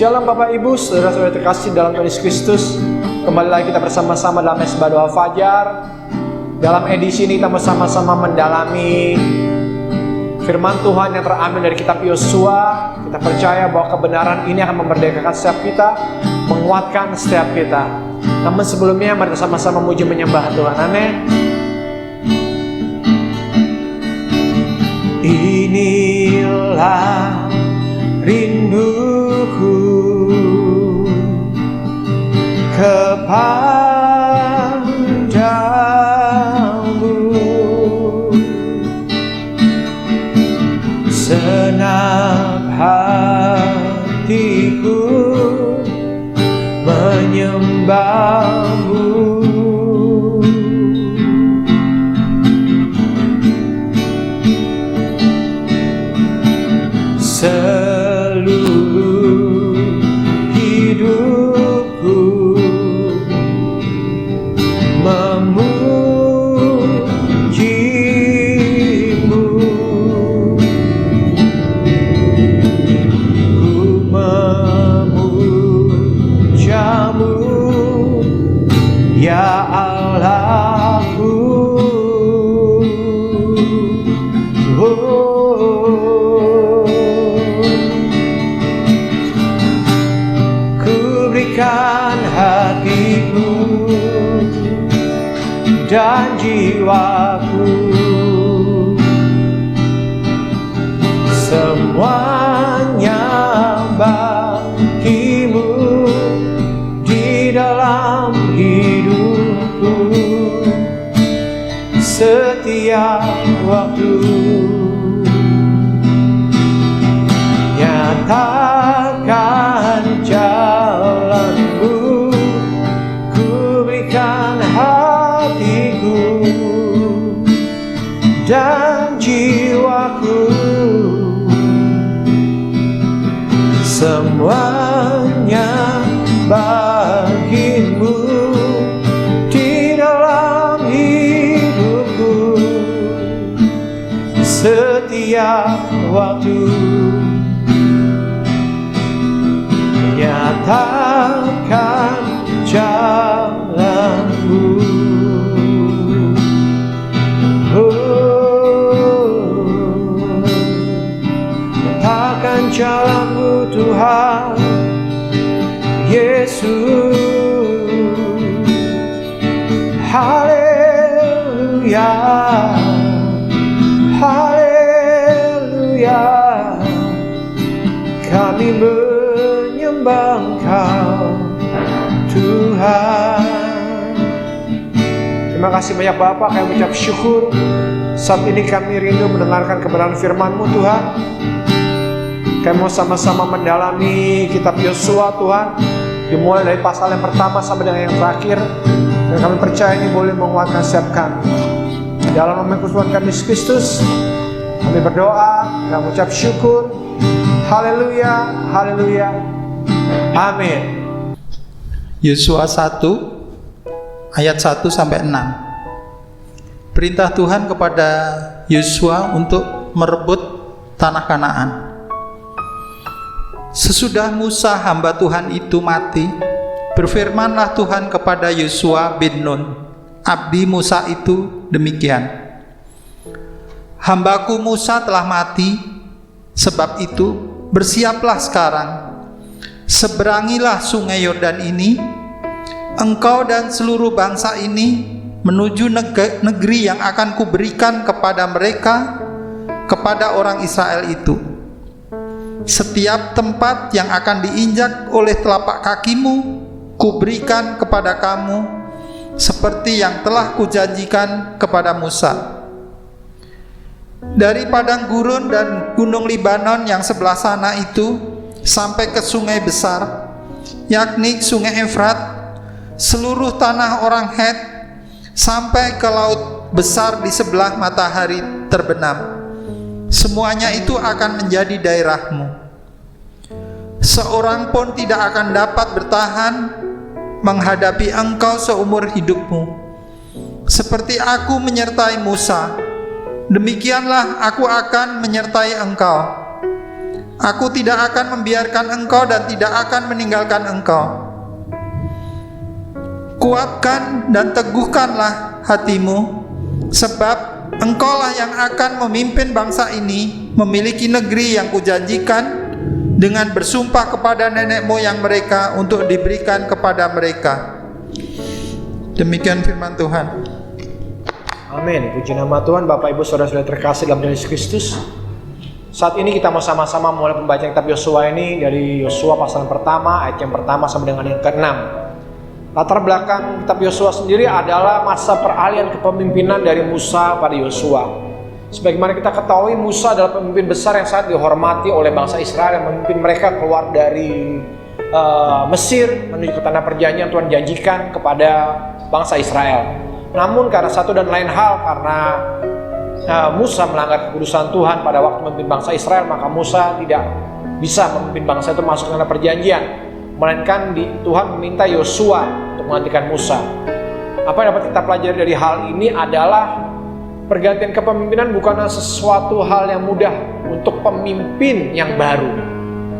Shalom Bapak Ibu, saudara-saudara terkasih dalam Tuhan Yesus Kristus. Kembali lagi kita bersama-sama dalam Mesbah Doa Fajar. Dalam edisi ini kita bersama-sama mendalami firman Tuhan yang terambil dari kitab Yosua. Kita percaya bahwa kebenaran ini akan memerdekakan setiap kita, menguatkan setiap kita. Namun sebelumnya mari kita sama-sama memuji menyembah Tuhan. Amin. Inilah rinduku kepadamu, senang hatiku menyembahmu. Seluruh hidupku memujimu, ku memujamu ya Allahku. Berikan hatiku dan jiwaku, semuanya bagimu di dalam hidupku, setiap waktu. Nyatakan jalanmu, ku berikan hatiku dan jiwaku, semuanya bagimu di dalam hidupku, setiap waktu. Nyatakan jalanmu, nyatakan jalanmu Tuhan Yesus. Haleluya, haleluya, kami menyembah Engkau Tuhan. Terima kasih banyak Bapak, kami ucap syukur. Saat ini kami rindu mendengarkan kebenaran firman-Mu Tuhan. Kami mau sama-sama mendalami kitab Yosua Tuhan, dimulai dari pasal yang pertama sampai dengan yang terakhir. Dan kami percaya ini boleh menguatkan setiap kami. Dalam nama Tuhan kami Yesus Kristus, kami berdoa dan mengucap syukur. Haleluya, haleluya, amin. Yosua 1 ayat 1 sampai 6. Perintah Tuhan kepada Yosua untuk merebut tanah Kanaan. Sesudah Musa hamba Tuhan itu mati, berfirmanlah Tuhan kepada Yosua bin Nun, abdi Musa itu demikian. Hambaku Musa telah mati, sebab itu bersiaplah sekarang, seberangilah sungai Yordan ini, engkau dan seluruh bangsa ini menuju negeri yang akan kuberikan kepada mereka, kepada orang Israel itu. Setiap tempat yang akan diinjak oleh telapak kakimu, kuberikan kepada kamu, seperti yang telah kujanjikan kepada Musa. Dari padang gurun dan gunung Libanon yang sebelah sana itu, sampai ke sungai besar, yakni sungai Efrat, seluruh tanah orang Het, sampai ke laut besar di sebelah matahari terbenam, semuanya itu akan menjadi daerahmu. Seorang pun tidak akan dapat bertahan menghadapi engkau seumur hidupmu. Seperti aku menyertai Musa, demikianlah aku akan menyertai engkau. Aku tidak akan membiarkan engkau dan tidak akan meninggalkan engkau. Kuatkan dan teguhkanlah hatimu, sebab engkaulah yang akan memimpin bangsa ini memiliki negeri yang kujanjikan dengan bersumpah kepada nenek moyang mereka untuk diberikan kepada mereka. Demikian firman Tuhan. Amin. Puji nama Tuhan. Bapak Ibu Saudara-saudara terkasih dalam Yesus Kristus, saat ini kita mau sama-sama mulai pembacaan kitab Yosua ini dari Yosua pasal yang pertama, ayat yang pertama sampai dengan yang ke-6. Latar belakang kitab Yosua sendiri adalah masa peralihan kepemimpinan dari Musa pada Yosua. Sebagaimana kita ketahui, Musa adalah pemimpin besar yang sangat dihormati oleh bangsa Israel, yang memimpin mereka keluar dari Mesir menuju ke tanah perjanjian Tuhan janjikan kepada bangsa Israel. Namun karena satu dan lain hal, karena Musa melanggar kekudusan Tuhan pada waktu memimpin bangsa Israel, maka Musa tidak bisa memimpin bangsa itu masuk ke tanah perjanjian, melainkan Tuhan meminta Yosua untuk menggantikan Musa. Apa yang dapat kita pelajari dari hal ini adalah pergantian kepemimpinan bukanlah sesuatu hal yang mudah untuk pemimpin yang baru.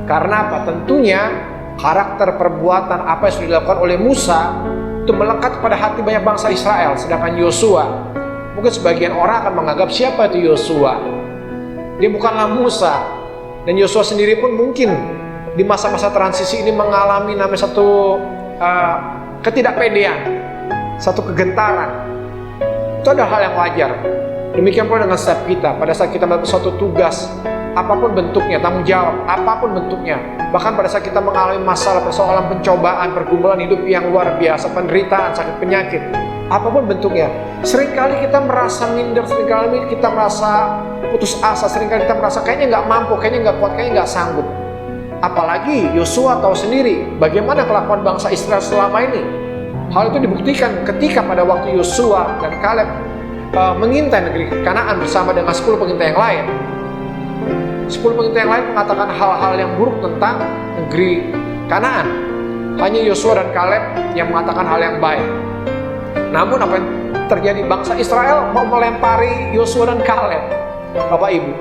Karena apa? Tentunya karakter perbuatan apa yang sudah dilakukan oleh Musa itu melekat pada hati banyak bangsa Israel. Sedangkan Yosua, mungkin sebagian orang akan menganggap siapa itu Yosua? Dia bukanlah Musa. Dan Yosua sendiri pun mungkin di masa-masa transisi ini mengalami namanya satu ketidakpedean, satu kegentaran. Itu adalah hal yang wajar. Demikian pula dengan setiap kita. Pada saat kita melakukan suatu tugas, apapun bentuknya, tanggung jawab, apapun bentuknya, bahkan pada saat kita mengalami masalah, persoalan, pencobaan, pergumulan hidup yang luar biasa, penderitaan, sakit, penyakit, apapun bentuknya, seringkali kita merasa minder, seringkali kita merasa putus asa, seringkali kita merasa kayaknya nggak mampu, kayaknya nggak kuat, kayaknya nggak sanggup. Apalagi Yosua tahu sendiri bagaimana kelakuan bangsa Israel selama ini. Hal itu dibuktikan ketika pada waktu Yosua dan Kaleb mengintai negeri Kanaan bersama dengan 10 pengintai yang lain. 10 pengintai yang lain mengatakan hal-hal yang buruk tentang negeri Kanaan. Hanya Yosua dan Kaleb yang mengatakan hal yang baik. Namun apa yang terjadi? Bangsa Israel mau melempari Yosua dan Kaleb. Bapak Ibu,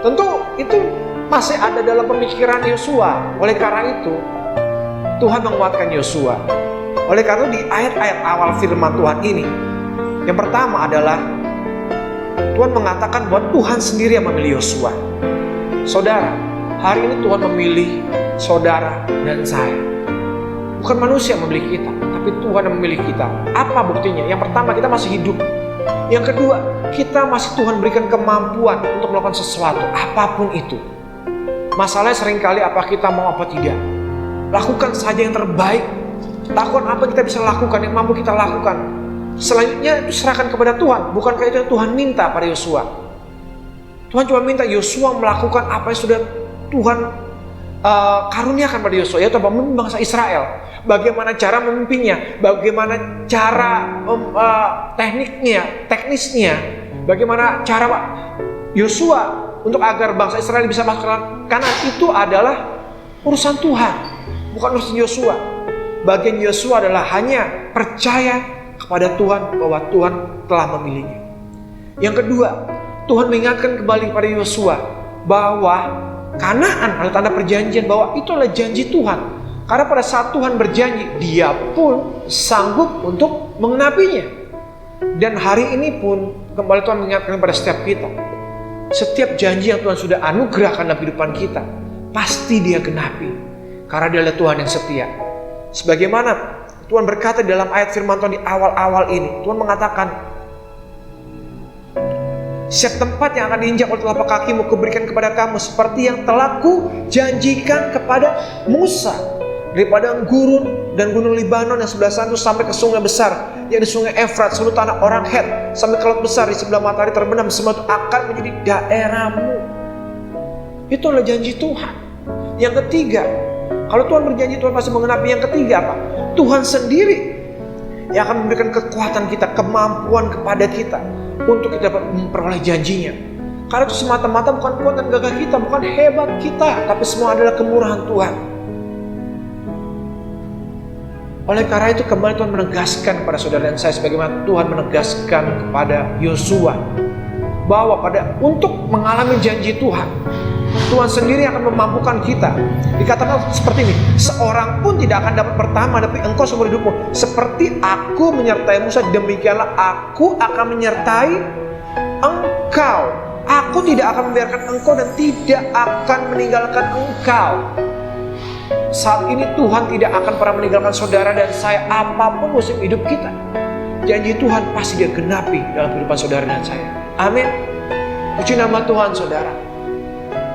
tentu itu masih ada dalam pemikiran Yosua. Oleh karena itu Tuhan menguatkan Yosua. Oleh karena di ayat-ayat awal firman Tuhan ini, yang pertama adalah Tuhan mengatakan bahwa Tuhan sendiri yang memilih Yosua. Saudara, hari ini Tuhan memilih saudara dan saya. Bukan manusia yang memilih kita, tapi Tuhan yang memilih kita. Apa buktinya? Yang pertama, kita masih hidup. Yang kedua, kita masih Tuhan berikan kemampuan untuk melakukan sesuatu, apapun itu. Masalahnya seringkali apa kita mau apa tidak. Lakukan saja yang terbaik. Lakukan apa kita bisa lakukan, yang mampu kita lakukan. Selanjutnya itu serahkan kepada Tuhan. Bukankah itu yang Tuhan minta pada Yosua? Tuhan cuma minta Yosua melakukan apa yang sudah Tuhan karuniakan pada Yosua, yaitu memimpin bangsa Israel. Bagaimana cara memimpinnya, bagaimana cara teknisnya, bagaimana cara Yosua untuk agar bangsa Israel bisa masuk ke Kanaan, itu adalah urusan Tuhan, bukan urusan Yosua. Bagian Yosua adalah hanya percaya kepada Tuhan bahwa Tuhan telah memilihnya. Yang kedua, Tuhan mengingatkan kembali kepada Yosua bahwa Kanaan adalah tanda perjanjian, bahwa itu adalah janji Tuhan. Karena pada saat Tuhan berjanji, Dia pun sanggup untuk mengenapinya. Dan hari ini pun kembali Tuhan mengingatkan kepada setiap kita, setiap janji yang Tuhan sudah anugerahkan dalam kehidupan kita, pasti Dia genapi. Karena Dia adalah Tuhan yang setia. Sebagaimana Tuhan berkata dalam ayat firman Tuhan di awal-awal ini, Tuhan mengatakan, setiap tempat yang akan diinjak oleh telapak kakimu kuberikan kepada kamu, seperti yang telah kujanjikan kepada Musa. Dari padang gurun dan gunung Libanon yang sebelah sana sampai ke sungai besar, yang di sungai Efrat, seluruh tanah orang Het, sampai ke laut besar di sebelah matahari terbenam, semua itu akan menjadi daerahmu. Itu adalah janji Tuhan. Yang ketiga, kalau Tuhan berjanji, Tuhan pasti mengenapi. Yang ketiga apa? Tuhan sendiri yang akan memberikan kekuatan kita, kemampuan kepada kita untuk kita dapat memperoleh janjinya. Karena itu semata-mata bukan kuat dan gagah kita, bukan hebat kita, tapi semua adalah kemurahan Tuhan. Oleh karena itu kembali Tuhan menegaskan kepada saudara dan saya, sebagaimana Tuhan menegaskan kepada Yosua, bahwa untuk mengalami janji Tuhan, Tuhan sendiri akan memampukan kita. Dikatakan seperti ini, seorang pun tidak akan dapat bertahan menghadapi engkau seumur hidupmu. Seperti aku menyertai Musa, demikianlah aku akan menyertai engkau. Aku tidak akan membiarkan engkau dan tidak akan meninggalkan engkau. Saat ini Tuhan tidak akan pernah meninggalkan saudara dan saya apapun musim hidup kita. Janji Tuhan pasti dia genapi dalam kehidupan saudara dan saya. Amin. Puji nama Tuhan saudara.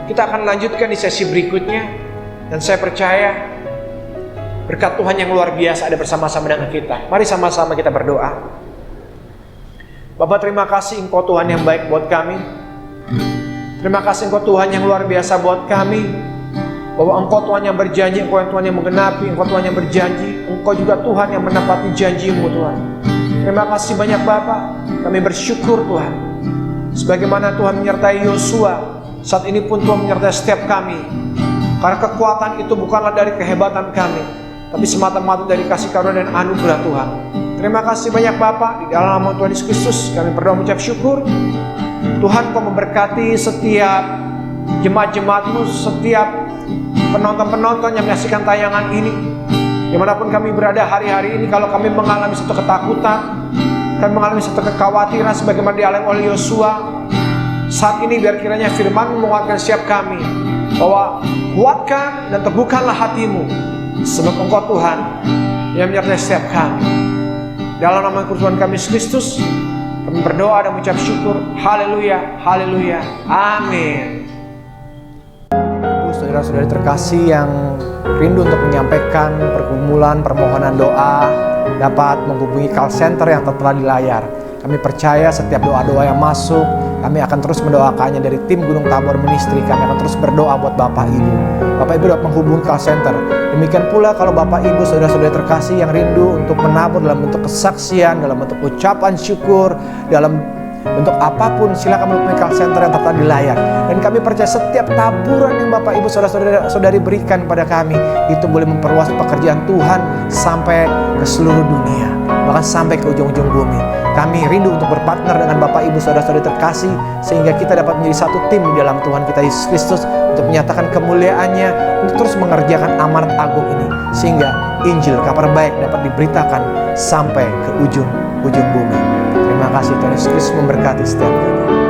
Kita akan lanjutkan di sesi berikutnya. Dan saya percaya berkat Tuhan yang luar biasa ada bersama-sama dengan kita. Mari sama-sama kita berdoa. Bapa, terima kasih Engkau Tuhan yang baik buat kami. Terima kasih Engkau Tuhan yang luar biasa buat kami. Bahwa Engkau Tuhan yang berjanji, Engkau yang Tuhan yang menggenapi, Engkau Tuhan yang berjanji, Engkau juga Tuhan yang menepati janji-Mu Tuhan. Terima kasih banyak Bapa. Kami bersyukur Tuhan. Sebagaimana Tuhan menyertai Yosua, saat ini pun Tuhan menyertai setiap kami. Karena kekuatan itu bukanlah dari kehebatan kami, tapi semata-mata dari kasih karunia dan anugerah Tuhan. Terima kasih banyak Bapa. Di dalam nama Tuhan Yesus Kristus kami berdoa mengucap syukur. Tuhan Kau memberkati setiap jemaat-jemaat-Mu, setiap penonton-penonton yang menyaksikan tayangan ini. Dimanapun kami berada hari-hari ini, kalau kami mengalami satu ketakutan, kami mengalami satu kekhawatiran sebagaimana dialami oleh Yosua, saat ini biar kiranya firman menguatkan setiap kami, bahwa kuatkan dan teguhkanlah hatimu, sebab Engkau Tuhan yang menyertai setiap kami. Dalam nama Tuhan kami Yesus Kristus, kami berdoa dan mengucap syukur. Haleluya, haleluya, amin. Saudara-saudari terkasih yang rindu untuk menyampaikan pergumulan, permohonan doa, dapat menghubungi call center yang tertera di layar. Kami percaya setiap doa-doa yang masuk, kami akan terus mendoakannya dari tim Gunung Tabor Ministry. Kami akan terus berdoa buat Bapak Ibu. Bapak Ibu dapat menghubungi call center. Demikian pula kalau Bapak Ibu, saudara-saudari terkasih yang rindu untuk menabur dalam bentuk kesaksian, dalam bentuk ucapan syukur, dalam bentuk apapun, silakan menghubungi call center yang tertera di layar. Dan kami percaya setiap taburan yang Bapak Ibu saudara-saudari berikan pada kami, itu boleh memperluas pekerjaan Tuhan sampai ke seluruh dunia, bahkan sampai ke ujung-ujung bumi. Kami rindu untuk berpartner dengan Bapak Ibu saudara-saudari terkasih, sehingga kita dapat menjadi satu tim di dalam Tuhan kita Yesus Kristus, untuk menyatakan kemuliaan-Nya, untuk terus mengerjakan amanat agung ini, sehingga Injil, kabar baik dapat diberitakan sampai ke ujung-ujung bumi. Terima kasih Tuhan Yesus Kristus memberkati setiap kita.